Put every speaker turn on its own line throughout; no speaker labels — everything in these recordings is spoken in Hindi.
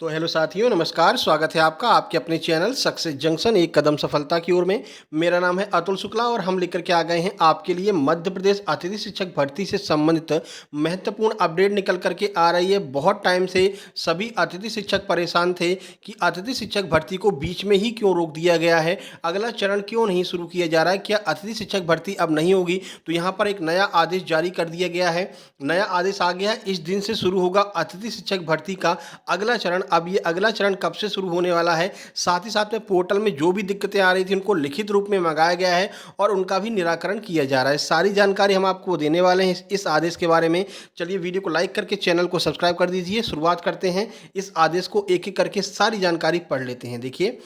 तो हेलो साथियों, नमस्कार। स्वागत है आपका आपके अपने चैनल सक्सेस जंक्शन एक कदम सफलता की ओर में। मेरा नाम है अतुल शुक्ला और हम लेकर के आ गए हैं आपके लिए मध्य प्रदेश अतिथि शिक्षक भर्ती से संबंधित महत्वपूर्ण अपडेट निकल करके आ रही है। बहुत टाइम से सभी अतिथि शिक्षक परेशान थे कि अतिथि शिक्षक भर्ती को बीच में ही क्यों रोक दिया गया है, अगला चरण क्यों नहीं शुरू किया जा रहा है, क्या अतिथि शिक्षक भर्ती अब नहीं होगी। तो यहाँ पर एक नया आदेश जारी कर दिया गया है, नया आदेश आ गया है। इस दिन से शुरू होगा अतिथि शिक्षक भर्ती का अगला चरण। अब ये अगला चरण कब से शुरू होने वाला है, साथ ही साथ में पोर्टल में जो भी दिक्कतें आ रही थी उनको लिखित रूप में मंगाया गया है और उनका भी निराकरण किया जा रहा है। सारी जानकारी हम आपको देने वाले हैं इस आदेश के बारे में। चलिए वीडियो को लाइक करके चैनल को सब्सक्राइब कर दीजिए। शुरुआत करते हैं, इस आदेश को एक एक करके सारी जानकारी पढ़ लेते हैं। देखिए,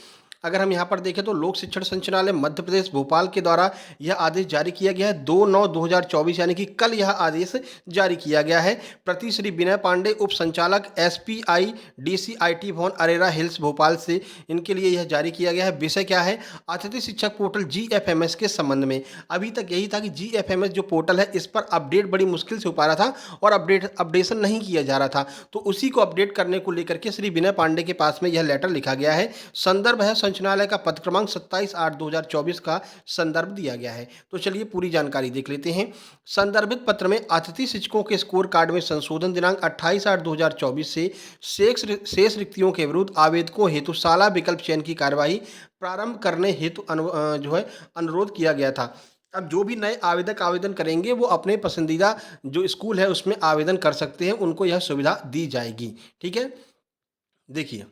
अगर हम यहाँ पर देखें तो लोक शिक्षण संचालय मध्य प्रदेश भोपाल के द्वारा यह आदेश जारी किया गया है 2/9/2024 यानी कि कल यह आदेश जारी किया गया है। प्रति श्री विनय पांडे, उप संचालक एसपीआई डीसीआईटी भवन अरेरा हिल्स भोपाल से इनके लिए यह जारी किया गया है। विषय क्या है, अतिथि शिक्षक पोर्टल जीएफएमएस के संबंध में। अभी तक यही था कि जीएफएमएस जो पोर्टल है इस पर अपडेट बड़ी मुश्किल से हो पा रहा था और अपडेशन नहीं किया जा रहा था, तो उसी को अपडेट करने को लेकर के श्री विनय पांडे के पास में यह लेटर लिखा गया है। संदर्भ है संचालय का पत्र क्रमांक 27/8/2024 का संदर्भ दिया गया है। तो चलिए पूरी जानकारी देख लेते हैं। संदर्भित पत्र में अतिथि शिक्षकों के स्कोर कार्ड में संशोधन दिनांक 28/8/2024 से शेष रिक्तियों के विरुद्ध आवेदकों हेतु शाला विकल्प चयन की कार्यवाही प्रारंभ करने हेतु अनुरोध किया गया था। अब जो भी नए आवेदक आवेदन करेंगे वो अपने पसंदीदा जो स्कूल है उसमें आवेदन कर सकते हैं, उनको यह सुविधा दी जाएगी। ठीक है, देखिए,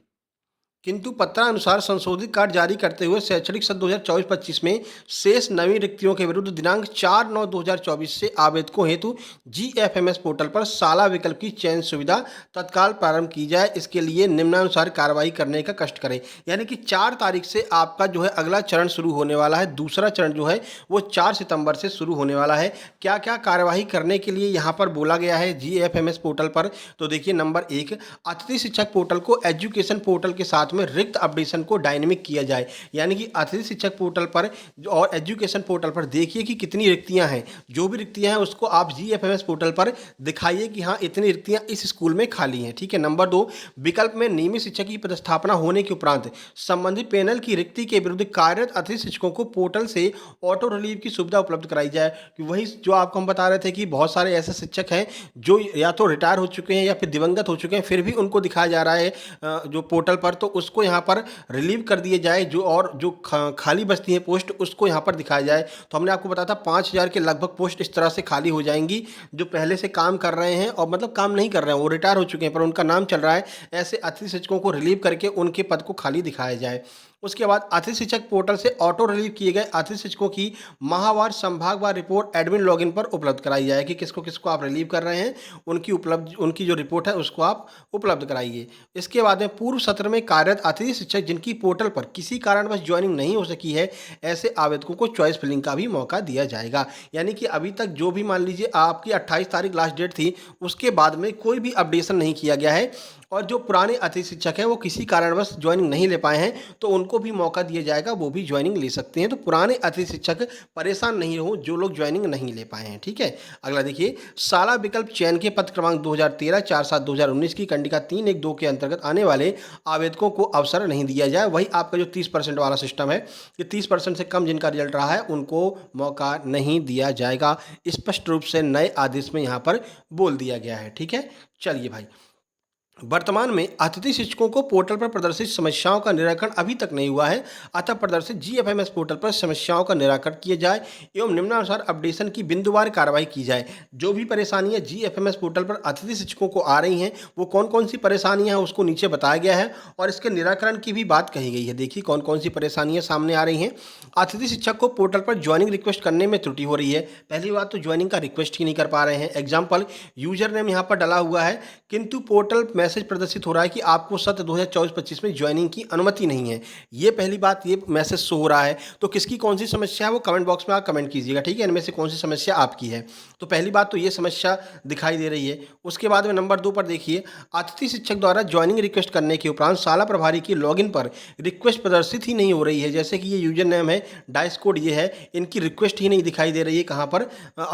किंतु पत्रानुसार संशोधित कार्ड जारी करते हुए शैक्षणिक सत्र 2024-25 में शेष नवीन रिक्तियों के विरुद्ध दिनांक 4/9/2024 से आवेदकों हेतु जीएफएमएस पोर्टल पर शाला विकल्प की चयन सुविधा तत्काल प्रारंभ की जाए। इसके लिए निम्नानुसार कार्रवाई करने का कष्ट करें। यानी कि 4 तारीख से आपका जो है अगला चरण शुरू होने वाला है। दूसरा चरण जो है वो 4 सितंबर से शुरू होने वाला है। क्या क्या कार्यवाही करने के लिए यहाँ पर बोला गया है जीएफएमएस पोर्टल पर, तो देखिए, नंबर 1, अतिथि शिक्षक पोर्टल को एजुकेशन पोर्टल के साथ में रिक्त अपडेशन को डायनेमिक किया जाए। यानी कि अतिथि शिक्षक पोर्टल पर और एजुकेशन पोर्टल पर देखिए कि कितनी रिक्तियां हैं। जो भी रिक्तियां हैं उसको आप जीएफएमएस पोर्टल पर दिखाइए कि हाँ, इतनी रिक्तियां इस स्कूल में खाली हैं। ठीक है, नंबर 2, विकल्प में नियमित शिक्षक की पदस्थापना होने के उपरांत संबंधित पैनल की रिक्ति के विरुद्ध कार्यरत अतिथि शिक्षकों को पोर्टल से ऑटो रिलीव की सुविधा उपलब्ध कराई जाए। कि वही जो आपको हम बता रहे थे कि बहुत सारे ऐसे शिक्षक हैं जो या तो रिटायर हो चुके हैं या फिर दिवंगत हो चुके हैं, फिर भी उनको दिखाया जा रहा है जो पोर्टल पर, तो उसको यहाँ पर रिलीव कर दिए जाए। जो खाली बचती है पोस्ट उसको यहाँ पर दिखाया जाए। तो हमने आपको बताया था 5000 के लगभग पोस्ट इस तरह से खाली हो जाएंगी। जो पहले से काम कर रहे हैं और मतलब काम नहीं कर रहे हैं, वो रिटायर हो चुके हैं पर उनका नाम चल रहा है, ऐसे अतिथि शिक्षकों को रिलीव करके उनके पद को खाली दिखाया जाए। उसके बाद अतिथि शिक्षक पोर्टल से ऑटो रिलीव किए गए अतिथि शिक्षकों की माहवार संभागवार रिपोर्ट एडमिन लॉगिन पर उपलब्ध कराई जाए कि किसको किसको आप रिलीव कर रहे हैं, उनकी जो रिपोर्ट है उसको आप उपलब्ध कराइए। इसके बाद में पूर्व सत्र में कार्यरत अतिथि शिक्षक जिनकी पोर्टल पर किसी कारणवश ज्वाइनिंग नहीं हो सकी है, ऐसे आवेदकों को चॉइस फिलिंग का भी मौका दिया जाएगा। यानी कि अभी तक जो भी मान लीजिए आपकी 28 तारीख लास्ट डेट थी, उसके बाद में कोई भी अपडेशन नहीं किया गया है और जो पुराने अतिथि शिक्षक हैं वो किसी कारणवश ज्वाइनिंग नहीं ले पाए हैं तो उनको भी मौका दिया जाएगा, वो भी ज्वाइनिंग ले सकते हैं। तो पुराने अतिथि शिक्षक परेशान नहीं हो जो लोग ज्वाइनिंग नहीं ले पाए हैं। ठीक है, अगला देखिए, शाला विकल्प चयन के पत्र क्रमांक 2013/4/7/2019 की कंडिका 3.1.2 के अंतर्गत आने वाले आवेदकों को अवसर नहीं दिया जाए। वही आपका जो 30% वाला सिस्टम है कि 30% से कम जिनका रिजल्ट रहा है उनको मौका नहीं दिया जाएगा, स्पष्ट रूप से नए आदेश में यहाँ पर बोल दिया गया है। ठीक है, चलिए भाई, वर्तमान में अतिथि शिक्षकों को पोर्टल पर प्रदर्शित समस्याओं का निराकरण अभी तक नहीं हुआ है, अतः प्रदर्शित जीएफएमएस पोर्टल पर समस्याओं का निराकरण किया जाए एवं निम्नानुसार अपडेशन की बिंदुवार कार्रवाई की जाए। जो भी परेशानियां जीएफएमएस पोर्टल पर अतिथि शिक्षकों को आ रही हैं वो कौन कौन सी परेशानियां हैं उसको नीचे बताया गया है और इसके निराकरण की भी बात कही गई है। देखिए कौन कौन सी परेशानियां सामने आ रही हैं। अतिथि शिक्षक को पोर्टल पर ज्वाइनिंग रिक्वेस्ट करने में त्रुटि हो रही है। पहली बात तो ज्वाइनिंग का रिक्वेस्ट ही नहीं कर पा रहे हैं। एग्जाम्पल, यूजर नेम यहाँ पर डला हुआ है किंतु पोर्टल मैसेज प्रदर्शित हो रहा है कि आपको सत्र 2024-25 में ज्वाइनिंग की अनुमति नहीं है। ये पहली बात, ये मैसेज शो हो रहा है। तो किसकी कौन सी समस्या है वो कमेंट बॉक्स में आप कमेंट कीजिएगा। ठीक है, इनमें से कौन सी समस्या आपकी है। तो पहली बात तो ये समस्या दिखाई दे रही है। उसके बाद में नंबर 2 पर देखिए, अतिथि शिक्षक द्वारा ज्वाइनिंग रिक्वेस्ट करने के उपरांत शाला प्रभारी की लॉगिन पर रिक्वेस्ट प्रदर्शित ही नहीं हो रही है। जैसे कि ये यूजर नेम है, डाइस कोड ये है, इनकी रिक्वेस्ट ही नहीं दिखाई दे रही है। कहाँ पर?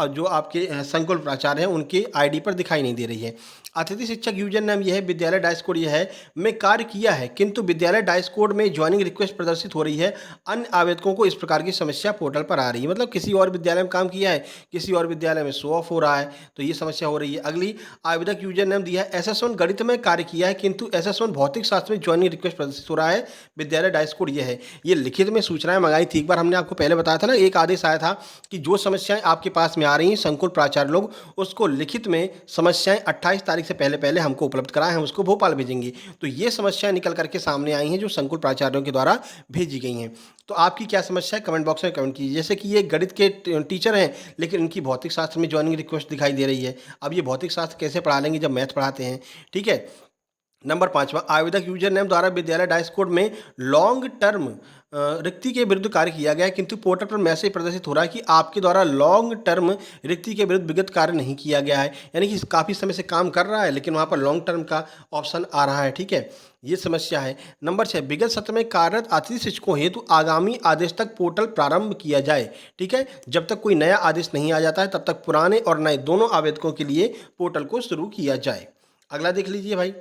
जो आपके संकुल प्राचार्य हैं उनके आईडी पर दिखाई नहीं दे रही है। अतिथि शिक्षक यूजर नाम यह है, विद्यालय डाइस कोड यह है, में कार्य किया है किंतु विद्यालय डाइस कोड में ज्वाइनिंग रिक्वेस्ट प्रदर्शित हो रही है, अन्य आवेदकों को इस प्रकार की समस्या पोर्टल पर आ रही है। मतलब किसी और विद्यालय में काम किया है, किसी और विद्यालय में शो ऑफ हो रहा है, तो ये समस्या हो रही है। अगली, आवेदक यूजर नाम दिया है एसएस1 गणित में कार्य किया है किंतु एसएस1 भौतिक शास्त्र में ज्वाइनिंग रिक्वेस्ट प्रदर्शित हो रहा है, विद्यालय डाइस कोड यह है। ये लिखित में सूचनाएं मंगाई थी, एक बार हमने आपको पहले बताया था ना, एक आदेश आया था कि जो समस्याएं आपके पास में आ रही हैं संकुल प्राचार्य लोग उसको लिखित में समस्याएं 28 तारीख से पहले पहले हमको उपलब्ध कराएं, हम उसको भोपाल भेजेंगे। तो ये समस्याएं निकल करके सामने आई हैं जो संकुल प्राचार्यों के द्वारा भेजी गई हैं। तो आपकी क्या समस्या है, कमेंट बॉक्स में कमेंट कीजिए। जैसे कि ये गणित के टीचर हैं लेकिन इनकी भौतिक शास्त्र में ज्वाइनिंग रिक्वेस्ट दिखाई दे रही है। अब ये भौतिक शास्त्र कैसे पढ़ा लेंगे जब मैथ पढ़ाते हैं, ठीक है। नंबर 5वां, आवेदक यूजर नेम द्वारा विद्यालय डाइस कोड में लॉन्ग टर्म रिक्ति के विरुद्ध कार्य किया गया है किंतु पोर्टल पर मैसेज प्रदर्शित हो रहा है कि आपके द्वारा लॉन्ग टर्म रिक्ति के विरुद्ध विगत कार्य नहीं किया गया है। यानी कि काफ़ी समय से काम कर रहा है लेकिन वहाँ पर लॉन्ग टर्म का ऑप्शन आ रहा है, ठीक है। ये समस्या है। नंबर 6, विगत सत्र में कार्यरत अतिथि शिक्षकों हेतु आगामी आदेश तक पोर्टल प्रारंभ किया जाए, ठीक है। जब तक कोई नया आदेश नहीं आ जाता है तब तक पुराने और नए दोनों आवेदकों के लिए पोर्टल को शुरू किया जाए। अगला देख लीजिए भाई,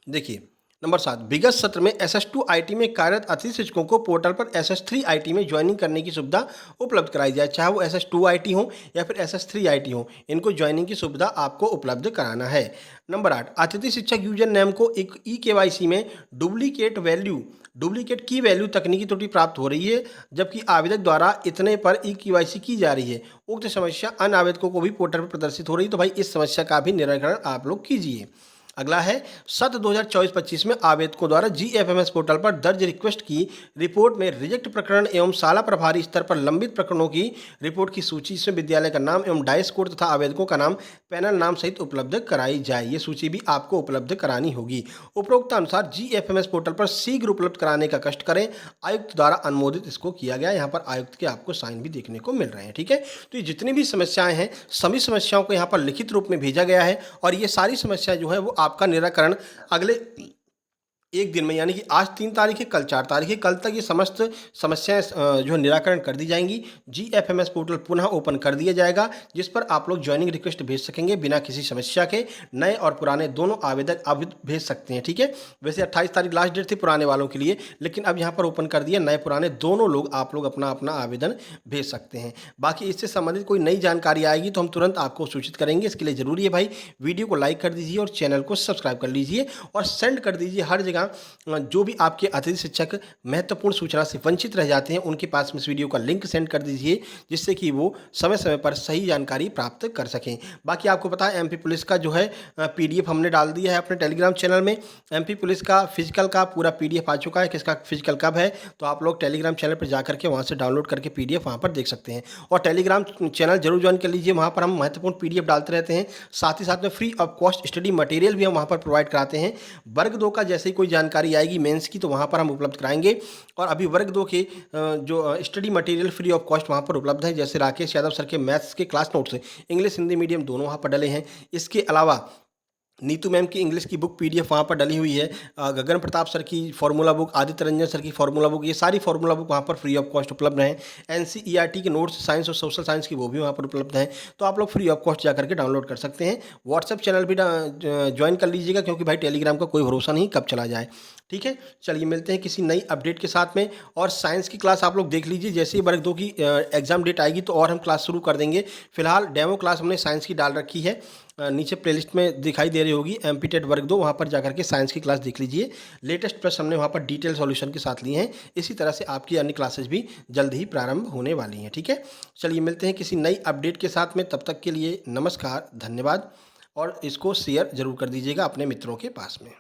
देखिए नंबर 7, विगत सत्र में SS2 IT में कार्यरत अतिथि शिक्षकों को पोर्टल पर SS3 IT में ज्वाइनिंग करने की सुविधा उपलब्ध कराई जाए, चाहे वो SS2 IT हो या फिर SS3 IT हो, इनको ज्वाइनिंग की सुविधा आपको उपलब्ध कराना है। नंबर 8, अतिथि शिक्षक यूजर नेम को एक eKYC में डुप्लीकेट की वैल्यू तकनीकी त्रुटि प्राप्त हो रही है जबकि आवेदक द्वारा इतने पर eKYC की जा रही है। उक्त समस्या अन्य आवेदकों को भी पोर्टल पर प्रदर्शित हो रही है, तो भाई इस समस्या का भी निराकरण आप लोग कीजिए। अगला है, सत्र 2024-25 में आवेदकों द्वारा GFMS पोर्टल पर दर्ज रिक्वेस्ट की रिपोर्ट में रिजेक्ट प्रकरण एवं शाला प्रभारी स्तर पर लंबित प्रकरणों की रिपोर्ट की सूची से विद्यालय का नाम एवं डाइस कोड तथा आवेदकों का नाम पैनल नाम सहित उपलब्ध कराई जाए। ये सूची भी आपको उपलब्ध करानी होगी। उपरोक्त अनुसार GFMS पोर्टल पर शीघ्र उपलब्ध कराने का कष्ट करें। आयुक्त द्वारा अनुमोदित इसको किया गया। यहाँ पर आयुक्त के आपको साइन भी देखने को मिल रहे हैं, ठीक है। तो ये जितनी भी समस्याएं हैं सभी समस्याओं को यहाँ पर लिखित रूप में भेजा गया है और ये सारी समस्या जो है वो आपका निराकरण अगले एक दिन में, यानी कि आज 3 तारीख है, कल 4 तारीख है, कल तक ये समस्त समस्याएं जो निराकरण कर दी जाएंगी। GFMS पोर्टल पुनः ओपन कर दिया जाएगा जिस पर आप लोग ज्वाइनिंग रिक्वेस्ट भेज सकेंगे बिना किसी समस्या के। नए और पुराने दोनों आवेदक अब भेज सकते हैं, ठीक है। वैसे 28 तारीख लास्ट डेट थी पुराने वालों के लिए, लेकिन अब यहाँ पर ओपन कर दिया, नए पुराने दोनों लोग आप लोग अपना अपना आवेदन भेज सकते हैं। बाकी इससे संबंधित कोई नई जानकारी आएगी तो हम तुरंत आपको सूचित करेंगे। इसके लिए ज़रूरी है भाई वीडियो को लाइक कर दीजिए और चैनल को सब्सक्राइब कर लीजिए और सेंड कर दीजिए हर जगह। जो भी आपके अतिथि शिक्षक महत्वपूर्ण सूचना से वंचित रह जाते हैं उनके पास में इस वीडियो का लिंक सेंड कर दीजिए जिससे कि वो समय समय पर सही जानकारी प्राप्त कर सकें। बाकी आपको पता है MP पुलिस का जो है PDF हमने डाल दिया है अपने टेलीग्राम चैनल में। MP पुलिस का फिजिकल का पूरा PDF आ चुका है, किसका फिजिकल कब है तो आप लोग टेलीग्राम चैनल पर जा करके वहाँ से डाउनलोड करके PDF वहाँ पर देख सकते हैं। और टेलीग्राम चैनल जरूर ज्वाइन कर लीजिए, वहाँ पर हम महत्वपूर्ण PDF डालते रहते हैं। साथ ही साथ में free of cost study material भी हम वहाँ पर प्रोवाइड कराते हैं। वर्ग 2 का जैसे ही कोई जानकारी आएगी मेंस की तो वहाँ पर हम उपलब्ध कराएंगे। और अभी वर्ग 2 के जो study material free of cost वहाँ पर उपलब्ध है, जैसे राकेश यादव सर के मैथ्स के class notes, English Hindi medium दोनों वहाँ पर डले हैं। इसके अलावा नीतू मैम की इंग्लिश की बुक PDF वहाँ पर डली हुई है। गगन प्रताप सर की formula book, Aditya Ranjan sir की फार्मूला बुक, ये सारी फार्मूला बुक वहाँ पर फ्री ऑफ कॉस्ट उपलब्ध हैं। NCERT के नोट्स साइंस और सोशल साइंस की वो भी वहाँ पर उपलब्ध हैं, तो आप लोग फ्री ऑफ कॉस्ट जा करके डाउनलोड कर सकते हैं। व्हाट्सएप चैनल भी ज्वाइन कर लीजिएगा क्योंकि भाई टेलीग्राम का कोई भरोसा नहीं कब चला जाए, ठीक है। चलिए मिलते हैं किसी नई अपडेट के साथ में। और साइंस की क्लास आप लोग देख लीजिए, जैसे ही वर्ग 2 की एग्जाम डेट आएगी तो और हम क्लास शुरू कर देंगे। फिलहाल डेमो क्लास हमने साइंस की डाल रखी है, नीचे प्लेलिस्ट में दिखाई दे रही होगी MP टेट वर्ग 2, वहाँ पर जाकर के साइंस की क्लास देख लीजिए। लेटेस्ट प्रश्न हमने वहाँ पर डिटेल सॉल्यूशन के साथ लिए हैं। इसी तरह से आपकी अन्य क्लासेज भी जल्द ही प्रारंभ होने वाली हैं, ठीक है। चलिए मिलते हैं किसी नई अपडेट के साथ में, तब तक के लिए नमस्कार, धन्यवाद। और इसको शेयर जरूर कर दीजिएगा अपने मित्रों के पास में।